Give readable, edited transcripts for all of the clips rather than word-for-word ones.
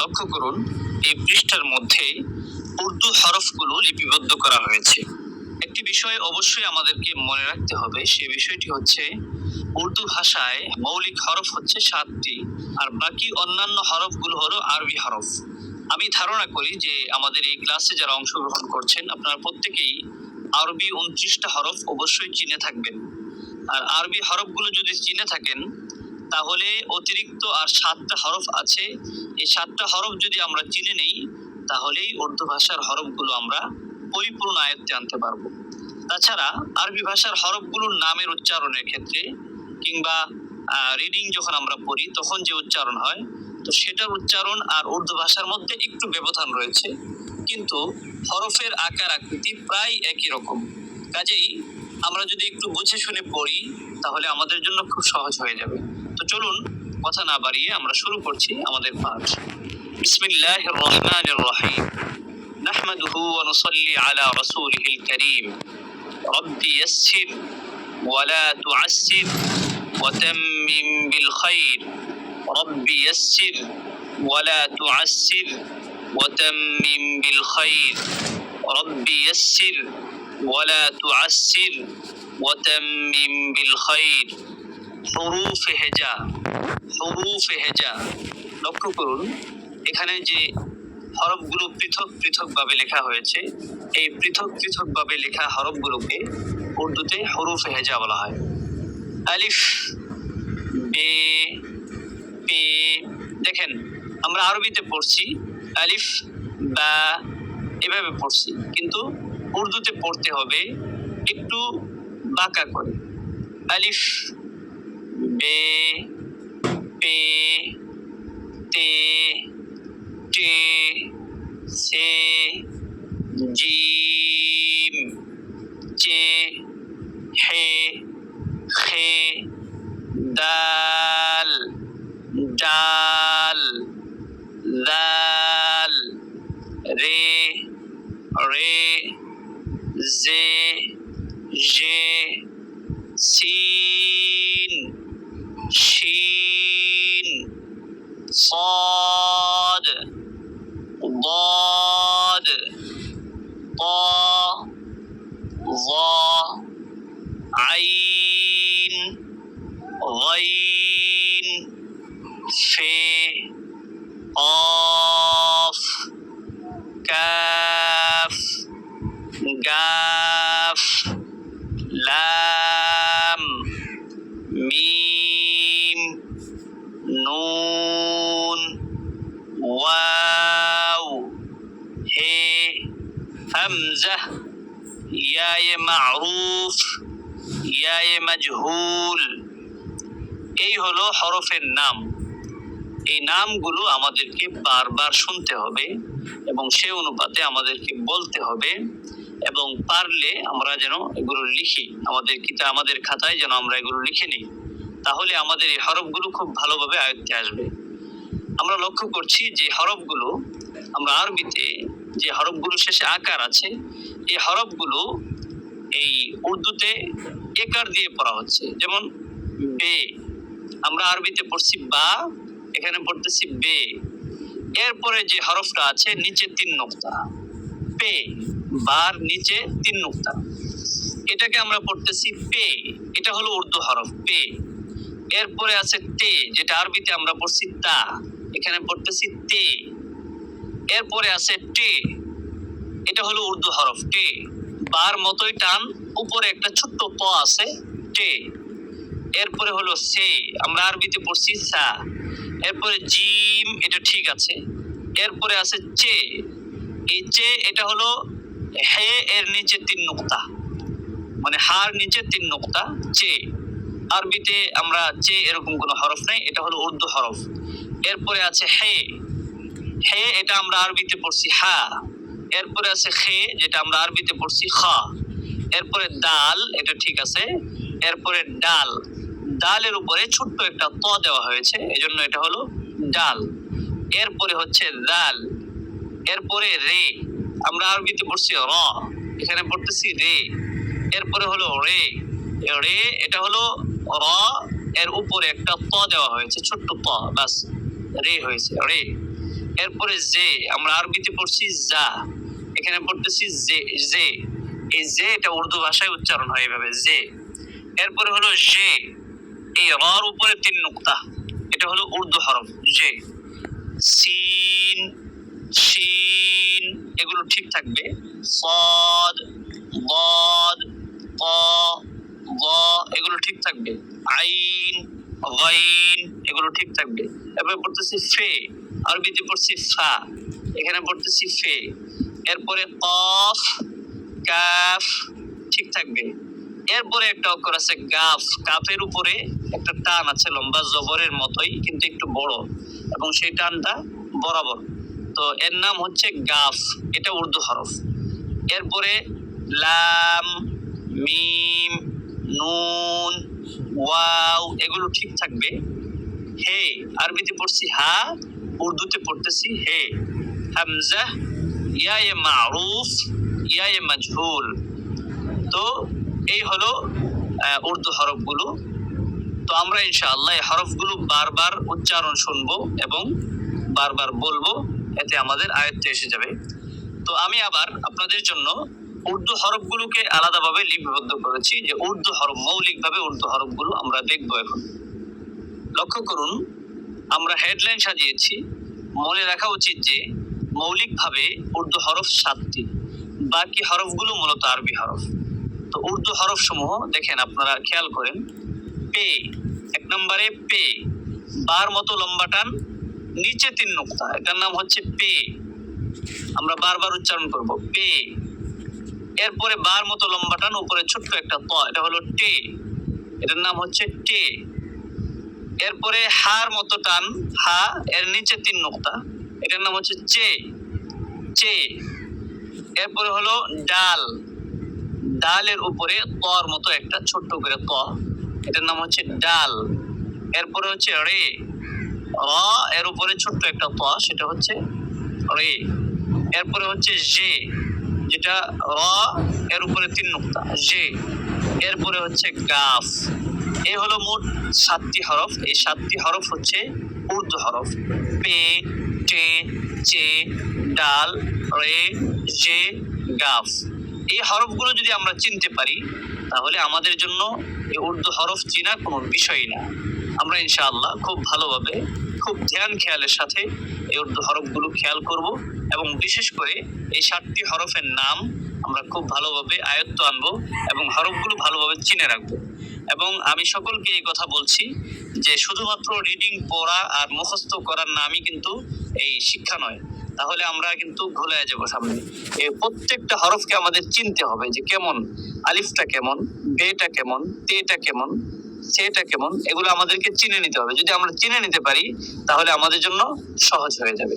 লক্ষ্য করুন, এই পৃষ্ঠার মধ্যে উর্দু হরফগুলো লিপিবদ্ধ করা হয়েছে। একটি বিষয় অবশ্যই আমাদেরকে মনে রাখতে হবে, সে বিষয়টি হচ্ছে উর্দু ভাষায় মৌলিক হরফ হচ্ছে 7টি, আর বাকি অন্যান্য হরফগুলো হলো আরবি হরফ। আমি ধারণা করি যে আমাদের এই ক্লাসে যারা অংশগ্রহণ করছেন আপনারা প্রত্যেকেই আরবি 29টা হরফ অবশ্যই চিনে থাকবেন। আর আরবি হরফগুলো যদি চিনে থাকেন তাহলে অতিরিক্ত আর 7টা হরফ আছে, এই 7টা হরফ যদি আমরা চিনে নেই তাহলেই উর্দু ভাষার হরফগুলো আমরা পরিপূর্ণ আয়ত্তে আনতে পারবো। তাছাড়া আরবি ভাষার হরফগুলোর নামের উচ্চারণের ক্ষেত্রে কিংবা রিডিং যখন আমরা পড়ি তখন যে উচ্চারণ হয়, তো সেটার উচ্চারণ আর উর্দু ভাষার মধ্যে একটু ব্যবধান রয়েছে, কিন্তু হরফের আকার আকৃতি প্রায় একই রকম। কাজেই আমরা যদি একটু বুঝে শুনে পড়ি তাহলে আমাদের জন্য খুব সহজ হয়ে যাবে। তো চলুন কথা না বাড়িয়ে আমরা শুরু করছি আমাদের পাঠ। বিসমিল্লাহির রহমানির রহিম। নাহমাদুহু ওয়া নুসাল্লি আলা রাসূলিহিল কারীম। রব্বি ইয়াসসির ওয়া লা তুআসসির ওয়া তাম্মিম বিল খায়র। রব্বি ইয়াসসির ওয়া লা তুআসসির ওয়া তাম্মিম বিল খায়র। রব্বি ইয়াসসির ওয়া লা তুআসসির ওয়া তাম্মিম বিল খায়র। হুরুফে হেজা, হুরুফে হেজা। লক্ষ্য করুন, এখানে যে হরফগুলো পৃথক পৃথক ভাবে লেখা হয়েছে, এই পৃথক পৃথক ভাবে লেখা হরফগুলোকে উর্দুতে হুরুফে হেজা বলা হয়। আলিফ, বে, পে। দেখেন আমরা আরবিতে পড়ছি আলিফ বা এভাবে পড়ছি, কিন্তু উর্দুতে পড়তে হবে একটু বাঁকা করে। আলিফ, বে, পে, তে, টে, সে, জিম, চে, হে, খে, দাল, ডাল, লাল, রে, রে, জে, জে, সিন, শিন, صاد ضاد طا ظا عين غين فে قاف কাফ গাফ লাম মিম নুন ওয়াও হে হামজা ইয়ায়ে মারুফ ইয়ায়ে মাজহুল। এই হলো হরফের নাম। এই নামগুলো আমাদেরকে বারবার শুনতে হবে এবং সে অনুপাতে আমাদেরকে বলতে হবে, এবং পারলে আমরা যেন এগুলো লিখি, আমাদের খাতায় যেন আমরা এগুলো লিখে নিই, তাহলে আমাদের এই হরফগুলো খুব ভালোভাবে আয়ত্তে আসবে। আমরা লক্ষ্য করছি যে হরফগুলো আমরা আরবিতে যে হরফগুলো শেষে আকার আছে, এই হরফগুলো এই উর্দুতে একার দিয়ে পড়া হচ্ছে। যেমন বে, আমরা আরবিতে পড়ছি বা, এখানে পড়তেছি বে। এরপরে যে হরফটা আছে নিচে 3 নোক্তা, পে, বার নিচে 3 নোক্তা, এটাকে আমরা পড়তেছি পে, এটা হলো উর্দু হরফ পে। এরপরে আছে তে, যেটা আরবিতে আমরা পড়ছি তা, এখানে পড়তেছি তে। এরপরে আছে টে, এটা হলো উর্দু হরফ টে, বার মতোই টান, উপরে একটা ছোট্ট ত আছে টে। এরপরে হলো সে, আমরা আরবিতে পড়ছি সা। এরপরে জিম, এটা ঠিক আছে। এরপরে আছে চে, এই চে এটা হলো হে এর নিচে 3 নোক্তা, মানে হার নিচে 3 নোক্তা চে। আরবিতে আমরা চে এরকম কোনো হরফ নাই, এটা হলো উর্দু হরফ। এরপরে আছে হে, হে এটা আমরা আরবিতে পড়ছি হা। এরপরে আছে খে, যেটা আমরা আরবিতে পড়ছি খা। এরপরে দাল, এটা ঠিক আছে। এরপরে ডাল, ডালের উপরে ছোট্ট একটা ত দেওয়া হয়েছে, এজন্য এটা হলো ডাল। এরপরে হচ্ছে দাল। এরপরে রে, আমরা আরবিতে পড়ছি র, এখানে পড়তেছি রে। এরপরে হলো রে, রে এটা হলো র, এর উপরে একটা ত দেওয়া হয়েছে ছোট্ট ত, বাস রে হয়েছে রে। এরপরে জে, আমরা আরবিতে পড়ছি যা, এখানে পড়তেছি জে জে। এই জে এটা উর্দু ভাষায় উচ্চারণ হয় এভাবে জে। এরপরে হলো জে, এই রর উপরে 3 নুক্তা, এটা হলো উর্দু হরফ জে। সিন, শিন এগুলো ঠিক থাকবে। সাদ, দাদ, তা, যা এগুলো ঠিক থাকবে। আইন, গাইন এগুলো ঠিক থাকবে। এরপরে পড়তেছি ফে, আরবিতে পড়ছি ফা, এখানে পড়তেছি ফে। এরপরে কফ, কাফ ঠিক থাকবে। এরপরে একটা অক্ষর আছে গাফ, কাফের উপরে একটা টান আছে লম্বা জবরের মতোই কিন্তু একটু বড়, এবং সেই টানটা বরাবর, তো এর নাম হচ্ছে গাফ, এটা উর্দু হরফ। এরপরে লাম, মিম, নুন, ওয়াও এগুলো ঠিক থাকবে। হে, আরবিতে পড়ছি হা, উর্দুতে পড়তেছি হে। হামজা, ইয়া এ মারুফ, ইয়া এ মাজহুল। তো এই হলো উর্দু হরফগুলো। তো আমরা ইনশাআল্লাহ এই হরফগুলো বারবার উচ্চারণ শুনবো এবং বারবার বলবো, এতে আমাদের আয়ত্তে এসে যাবে। তো আমি আবার আপনাদের জন্য উর্দু হরফগুলোকে আলাদাভাবে লিপিবদ্ধ করেছি, যে উর্দু হরফ মৌলিকভাবে উর্দু হরফগুলো আমরা দেখবো এখন। লক্ষ্য করুন, আমরা হেডলাইন সাজিয়েছি। মনে রাখা উচিত যে মৌলিকভাবে উর্দু হরফ 7টি, বাকি হরফগুলো মূলত আরবি হরফ। তো উর্দু হরফ সমূহ দেখেন, আপনারা খেয়াল করেন। পে, 1 নম্বরে পে, বার মতো লম্বা টান, নিচে 3 নুক্তা, এটার নাম হচ্ছে পে, আমরা বারবার উচ্চারণ করব পে। এরপরে বার মতো লম্বা টান, উপরে ছোট্ট একটা ত, এটা হলো টে, এটার নাম হচ্ছে টে। এরপরে হার মতো টান, হা, এর নিচে 3 নুক্তা, এটার নাম হচ্ছে চে, চে। এরপরে হলো ডাল, ডালের উপরে তর মতো একটা ছোট্ট করে ত, এটার নাম হচ্ছে ডাল। এরপরে হচ্ছে রে, র এর উপরে ছোট্ট একটা ত, সেটা হচ্ছে রে। এরপরে হচ্ছে জে, যেটা র এর উপরে 3 নুক্তা, জে। এরপরে হচ্ছে গাফ। এই হলো মোট 7টি হরফ। এই 7টি হরফ হচ্ছে উর্দু হরফ। পে, টে, চে, ডাল, রে, জে, গাফ। এই হরফগুলো যদি আমরা চিনতে পারি, তাহলে আমাদের জন্য এই উর্দু হরফ চেনা কোনো বিষয়ই না। আমরা ইনশাআল্লাহ খুব ভালোভাবে, খুব ধ্যান খেয়ালের সাথে এই উর্দু হরফগুলো খেয়াল করব, এবং বিশেষ করে এই 7টি হরফের নাম আমরা খুব ভালোভাবে আয়ত্ত আনবো এবং হরফগুলো ভালোভাবে চিনে রাখবো। এবং আমি সকলকে এই কথা বলছি যে শুধুমাত্র রিডিং পড়া আর মুখস্থ করার নামই কিন্তু এই শিক্ষা নয়, তাহলে আমরা কিন্তু ভুলে যাব সামনে। এই প্রত্যেকটা হরফকে আমাদের চিনতে হবে, যে কেমন, আলিফটা কেমন, বেটা কেমন, তেটা কেমন, সেটা কেমন, এগুলো আমাদেরকে চিনে নিতে হবে। যদি আমরা চিনে নিতে পারি, তাহলে আমাদের জন্য সহজ হয়ে যাবে।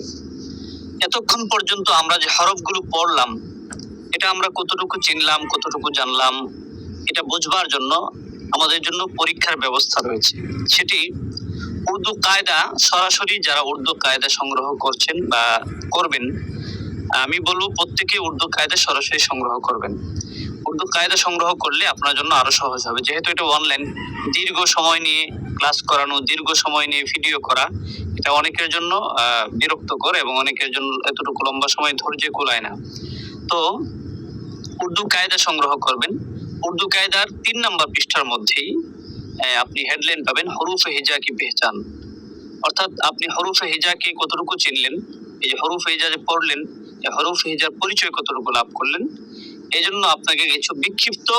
এতক্ষণ পর্যন্ত আমরা যে হরফগুলো পড়লাম, এটা আমরা কতটুকু চিনলাম, কতটুকু জানলাম, এটা বুঝবার জন্য আমাদের জন্য পরীক্ষার ব্যবস্থা রয়েছে। সেটি উর্দু কায়দা, সরাসরি যারা উর্দু কায়দা সংগ্রহ করছেন বা করবেন, আমি বলবো প্রত্যেকে উর্দু কায়দা সরাসরি সংগ্রহ করবেন। উর্দু কায়দা সংগ্রহ করলে আপনার জন্য আরো সহজ হবে, যেহেতু এটা অনলাইন, দীর্ঘ সময় নিয়ে ক্লাস করানো, দীর্ঘ সময় নিয়ে ভিডিও করা, এটা অনেকের জন্য বিরক্তকর, এবং অনেকের জন্য এতটুকু লম্বা সময় ধৈর্য কুলায় না। তো উর্দু কায়দা সংগ্রহ করবেন। উর্দু কায়দার 3 নম্বর পৃষ্ঠার মধ্যেই আপনি হেডলাইন পাবেন, হরুফে হিজা কি পেহচান। অর্থাৎ আপনি হরুফে হিজাকে কতটুকু চিনলেন, এই যে হরুফে হিজা যে পড়লেন, এই হরুফে হিজার পরিচয় কতটুকু লাভ করলেন। এই জন্য আপনাকে কিছু বিক্ষিপ্ত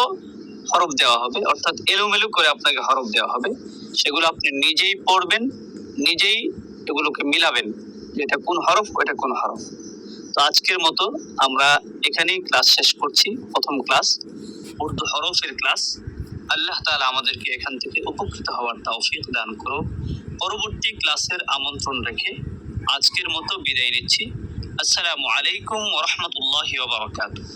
হরফ দেওয়া হবে, অর্থাৎ এলোমেলো করে আপনাকে হরফ দেওয়া হবে। সেগুলো আপনি নিজেই পড়বেন, নিজেই এগুলোকে মিলাবেন, এটা কোন হরফ, ওটা কোন হরফ। তো আজকের মতো আমরা এখানেই ক্লাস শেষ করছি, প্রথম ক্লাস, উর্দু হরফের ক্লাস। আল্লাহ তাআলা আমাদেরকে এখান থেকে উপকৃত হওয়ার তৌফিক দান করুন। পরবর্তী ক্লাসের আমন্ত্রণ রেখে আজকের মতো বিদায় নিচ্ছি। আসসালামু আলাইকুম ওয়া রাহমাতুল্লাহি ওয়া বারাকাতুহু।